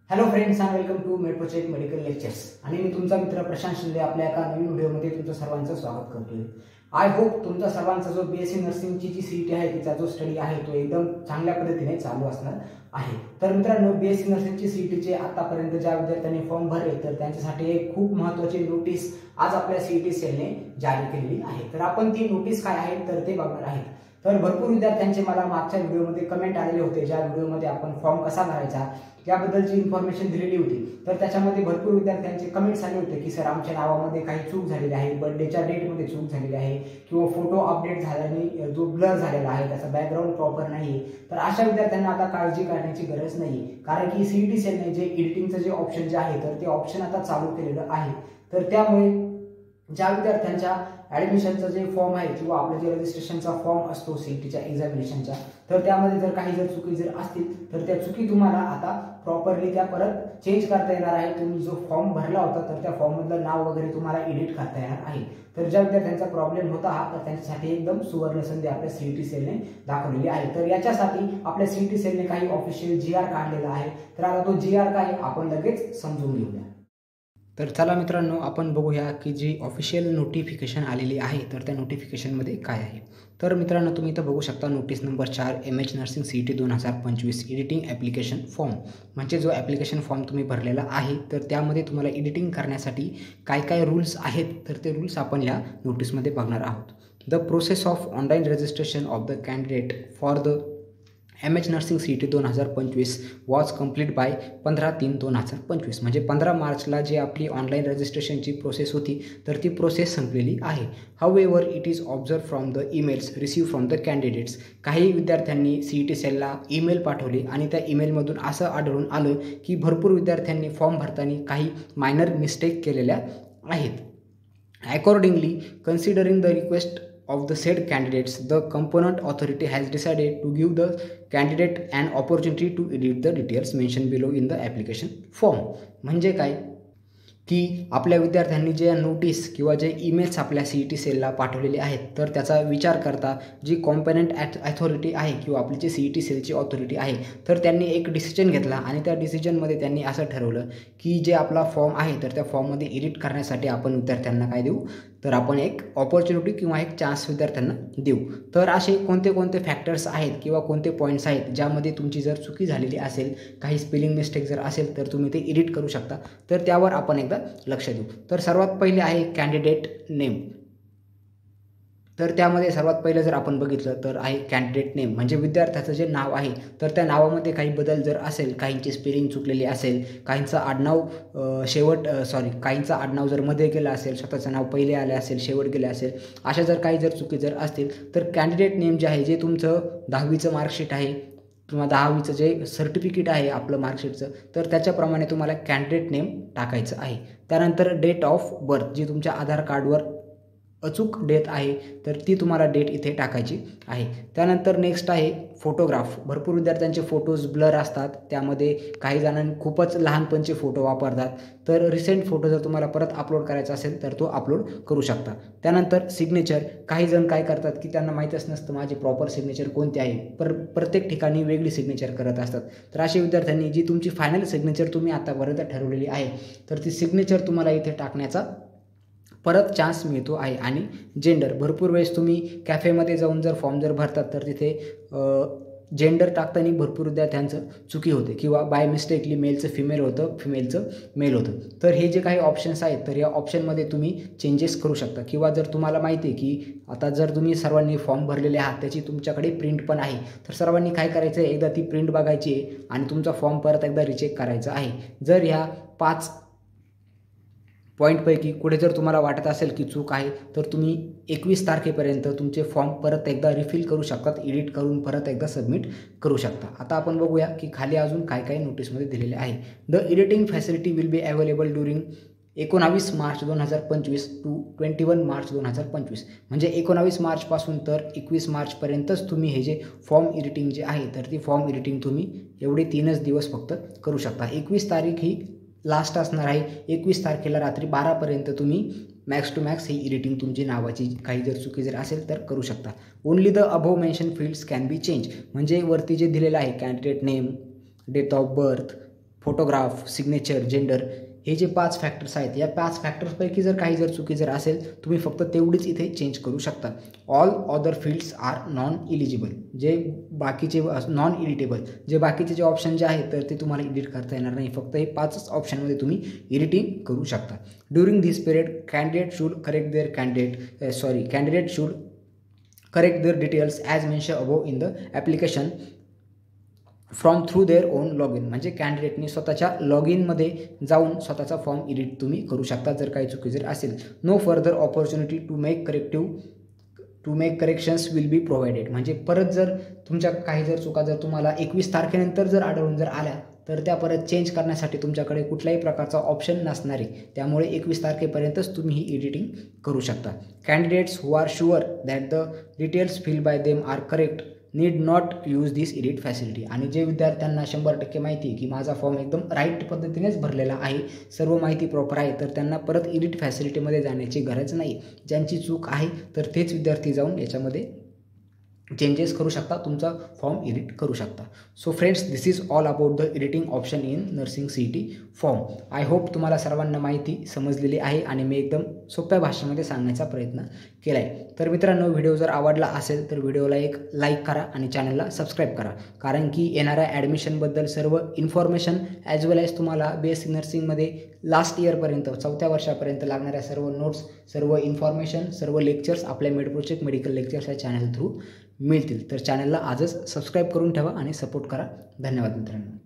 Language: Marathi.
Hello friends and welcome to मेट्रोचेक मेडिकल लेक्चर्स आणि मी तुमचा मित्र प्रशांत शिंदे आपल्या एका नवीन व्हिडिओमध्ये तुमचं सर्वांचं स्वागत करतोय। आय होप तुमचा सर्वांचा जो बीएससी नर्सिंगची जी सीईटी आहे तिचा जो स्टडी आहे तो एकदम चांगल्या पद्धतीने चालू असणार आहे। तर मित्रांनो, बीएससी नर्सिंगची सीईटीचे आतापर्यंत ज्या विद्यार्थ्यांनी फॉर्म भरले तर त्यांच्यासाठी एक खूप महत्त्वाची नोटीस आज आपल्या सीईटी सेलने जारी केलेली आहे। तर आपण ती नोटीस काय आहे तर ते बघणार आहे। तर भरपूर विद्यार्थ्यांचे मला मागच्या व्हिडिओमध्ये कमेंट आलेले होते, ज्या व्हिडिओमध्ये आपण फॉर्म कसा भरायचा याबद्दलची इन्फॉर्मेशन दिलेली होती। तर त्याच्यामध्ये भरपूर विद्यार्थ्यांचे कमेंट्स आले होते की सर आमच्या नावामध्ये काही चूक झालेली आहे, बर्थडेच्या डेटमध्ये चूक झालेली आहे किंवा फोटो अपडेट झाल्याने जो ब्लर झालेला आहे त्याचा बॅकग्राऊंड प्रॉपर नाही। तर अशा विद्यार्थ्यांना आता काळजी करण्याची गरज नाही, कारण की सीईटी सेलने जे एडिटिंगचं जे ऑप्शन जे आहे तर ते ऑप्शन आता चालू केलेलं आहे। तर त्यामुळे ज्या विद्यार्थ्यांच्या ऍडमिशनचा जे फॉर्म आहे किंवा आपल्या जे रजिस्ट्रेशनचा फॉर्म असतो सीईटीच्या एक्झामिनेशनचा, तर त्यामध्ये जर काही चुकी असतील तर त्या चुकी तुम्हाला आता प्रॉपरली त्या परत चेंज करता येणार आहे। तुम्ही जो फॉर्म भरला होता तर त्या फॉर्म मधलं नाव वगैरे तुम्हाला एडिट करता येणार आहे। तर ज्या विद्यार्थ्यांचा प्रॉब्लेम होता हा तर त्यांच्यासाठी एकदम सुवर्ण संधी आपल्या सीईटी सेलने दाखवलेली आहे। तर याच्यासाठी आपल्या सीईटी सेलने काही ऑफिशियल जीआर काढलेला आहे। तर आता तो जीआर काय आपण लगेच समजून घेऊया। तर चला मित्रांनो, आपण बघूया की जी ऑफिशियल नोटिफिकेशन आलेली आहे तर त्या नोटिफिकेशनमध्ये काय आहे। तर मित्रांनो, तुम्ही इथं बघू शकता notice number 4 MH nursing CET 2025 editing application form, म्हणजे जो ॲप्लिकेशन फॉर्म तुम्ही भरलेला आहे तर त्यामध्ये तुम्हाला एडिटिंग करण्यासाठी काय काय रूल्स आहेत तर ते रूल्स आपण या नोटीसमध्ये बघणार आहोत। The process of online registration of the candidate for the MH nursing CET 2025 was complete bye 15/3/2025, म्हणजे 15 मार्चला जी आपली ऑनलाईन रजिस्ट्रेशनची प्रोसेस होती तर ती प्रोसेस संपलेली आहे। However it is observe from the emails receive from the candidates, काही विद्यार्थ्यांनी सीईटी सेलला ईमेल पाठवले आणि त्या ईमेलमधून असं आढळून आलं की भरपूर विद्यार्थ्यांनी फॉर्म भरताना काही मायनर मिस्टेक केलेल्या आहेत। Accordingly, considering the request of the said candidates, the component authority has decided to give the candidate an opportunity to edit the details mentioned below in the application form। म्हणजे काय की आपल्या विद्यार्थ्यांनी जे नोटीस किंवा जे ईमेल्स आपल्या सीईटी सेलला पाठवलेले आहेत तर त्याचा विचार करता जी कॉम्पोनंट अथॉरिटी आहे किंवा आपली जी सीईटी सेलची ऑथॉरिटी आहे तर त्यांनी एक डिसिजन घेतला आणि त्या डिसिजनमध्ये त्यांनी असं ठरवलं की जे आपला फॉर्म आहे तर त्या फॉर्ममध्ये एडिट करण्यासाठी आपण विद्यार्थ्यांना काय देऊ तर आपण एक ऑपॉर्च्युनिटी किंवा एक चान्स विद्यार्थ्यांना देऊ। तर असे कोणते कोणते फॅक्टर्स आहेत किंवा कोणते पॉईंट्स आहेत ज्यामध्ये तुमची जर चुकी झालेली असेल, काही स्पेलिंग मिस्टेक जर असेल तर तुम्ही ते एडिट करू शकता। तर त्यावर आपण एकदा लक्ष देऊ। तर सर्वात पहिले आहे कॅन्डिडेट नेम। तर त्यामध्ये सर्वात पहिलं जर आपण बघितलं तर आहे कॅन्डिडेट नेम, म्हणजे विद्यार्थ्याचं जे नाव आहे तर त्या नावामध्ये काही बदल जर असेल, काहींची स्पेलिंग चुकलेली असेल, काहींचं आडनाव काहींचं आडनाव जर मध्ये गेलं असेल, स्वतःचं नाव पहिले आले असेल, शेवट गेले असेल, अशा जर काही जर चुकी जर असतील तर कॅन्डिडेट नेम जे आहे, जे तुमचं 10वीचं मार्कशीट आहे किंवा 10वीचं जे सर्टिफिकेट आहे आपलं मार्कशीटचं तर त्याच्याप्रमाणे तुम्हाला कॅन्डिडेट नेम टाकायचं आहे। त्यानंतर डेट ऑफ बर्थ, जी तुमच्या आधार कार्डवर अचूक डेट आहे तर ती तुम्हाला डेट इथे टाकायची आहे। त्यानंतर नेक्स्ट आहे फोटोग्राफ। भरपूर विद्यार्थ्यांचे फोटोज ब्लर असतात, त्यामध्ये काही जणांनी खूपच लहानपणचे फोटो वापरतात, तर रिसेंट फोटो जर तुम्हाला परत अपलोड करायचा असेल तर तो अपलोड करू शकता। त्यानंतर सिग्नेचर, काही जण काय करतात की त्यांना माहीतच नसतं माझी प्रॉपर सिग्नेचर कोणती आहे, प्रत्येक ठिकाणी वेगळी सिग्नेचर करत असतात। तर अशा विद्यार्थ्यांनी जी तुमची फायनल सिग्नेचर तुम्ही आतापर्यंत ठरवलेली आहे तर ती सिग्नेचर तुम्हाला इथे टाकण्याचा परत चान्स मिळतो आहे। आणि जेंडर, भरपूर वेळेस तुम्ही कॅफेमध्ये जाऊन जर फॉर्म जर भरतात तर तिथे जेंडर टाकताना भरपूर विद्यार्थ्यांचं चुकी होते किंवा बाय मिस्टेकली मेलचं फिमेल होतं, फिमेलचं मेल होतं। तर हे जे काही ऑप्शन्स आहेत तर या ऑप्शनमध्ये तुम्ही चेंजेस करू शकता किंवा जर तुम्हाला माहिती आहे की आता जर तुम्ही सर्वांनी फॉर्म भरलेले आहात त्याची तुमच्याकडे प्रिंट पण आहे तर सर्वांनी काय करायचं आहे, एकदा ती प्रिंट बघायची आहे आणि तुमचा फॉर्म परत एकदा रिचेक करायचा आहे। जर ह्या 5 पॉईंटपैकी कुठे जर तुम्हाला वाटत असेल की चूक आहे तर तुम्ही 21 तारखेपर्यंत तुमचे फॉर्म परत एकदा रिफिल करू शकतात, एडिट करून परत एकदा सबमिट करू शकता। आता आपण बघूया की खाली अजून काय काय नोटीसमध्ये दिलेले आहे। The editing facility will be available during 19 March 2025 to 21 March 2025, म्हणजे 19 मार्चपासून तर 21 मार्चपर्यंतच तुम्ही हे जे फॉर्म एडिटिंग जे आहे तर ती फॉर्म एडिटिंग तुम्ही एवढे 3च दिवस फक्त करू शकता। 21 तारीख ही लास्ट असणार आहे। 21 तारखेला रात्री 12पर्यंत तुम्ही मॅक्स टू मॅक्स ही एडिटिंग तुमची नावाची काही जर चुकी जर असेल तर करू शकता। Only the above mention fields can be change, म्हणजे वरती जे दिलेलं आहे candidate name, date of birth, photograph, signature, gender हे जे 5 फॅक्टर्स आहेत, या 5 फॅक्टर्सपैकी जर काही चुकी असेल, तुम्ही फक्त तेवढीच इथे चेंज करू शकता. All other fields are non eligible. जे बाकीचे नॉन एडिटेबल, जे बाकीचे जे ऑप्शन जे आहेत तर ते तुम्हाला एडिट करता येणार नाही. फक्त हे 5च ऑप्शनमध्ये तुम्ही एडिटिंग करू शकता. During this period candidate should correct their details as mention above in the application form through their own log in. म्हणजे कॅन्डिडेटनी स्वतःच्या लॉग इनमध्ये जाऊन स्वतःचा फॉर्म एडिट तुम्ही करू शकता जर काही चुकी असेल. No further opportunity to make corrections will be provided. म्हणजे परत जर तुमच्या काही चुका तुम्हाला 21 तारखेनंतर जर आढळून आल्या तर त्या परत चेंज करण्यासाठी तुमच्याकडे कुठल्याही प्रकारचा ऑप्शन नसणार आहे. त्यामुळे 21 तारखेपर्यंतच तुम्ही ही एडिटिंग करू शकता. Candidates who are sure that the details fill by them are correct need not use this edit facility. आणि जे विद्यार्थ्यांना 100% माहिती आहे की माझा फॉर्म एकदम राईट पद्धतीनेच भरलेला आहे, सर्व माहिती प्रॉपर आहे, तर त्यांना परत एडिट फॅसिलिटीमध्ये जाण्याची गरज नाही. ज्यांची चूक आहे तर तेच विद्यार्थी जाऊन याच्यामध्ये चेंजेस करू शकता, तुमचा फॉर्म एडिट करू शकता. So friends, this is all about the editing option in nursing CET form. I hope तुम्हाला सर्वांना माहिती समजलेली आहे आणि मी एकदम सोप्या भाषेमध्ये सांगण्याचा प्रयत्न केला आहे. तर मित्रांनो, व्हिडिओ जर आवडला असेल तर व्हिडिओला एक लाईक करा आणि चॅनलला सबस्क्राईब करा, कारण की येणाऱ्या ॲडमिशनबद्दल सर्व इन्फॉर्मेशन ॲज वेल ॲज तुम्हाला BSc नर्सिंगमध्ये लास्ट इयरपर्यंत 4थ्या वर्षापर्यंत लागणाऱ्या सर्व नोट्स, सर्व इन्फॉर्मेशन, सर्व लेक्चर्स आपल्या मेडप्रोचेक मेडिकल लेक्चर्स या चॅनल थ्रू मिळतील. तर चॅनलला आजच सबस्क्राईब करून ठेवा आणि सपोर्ट करा. धन्यवाद मित्रांनो.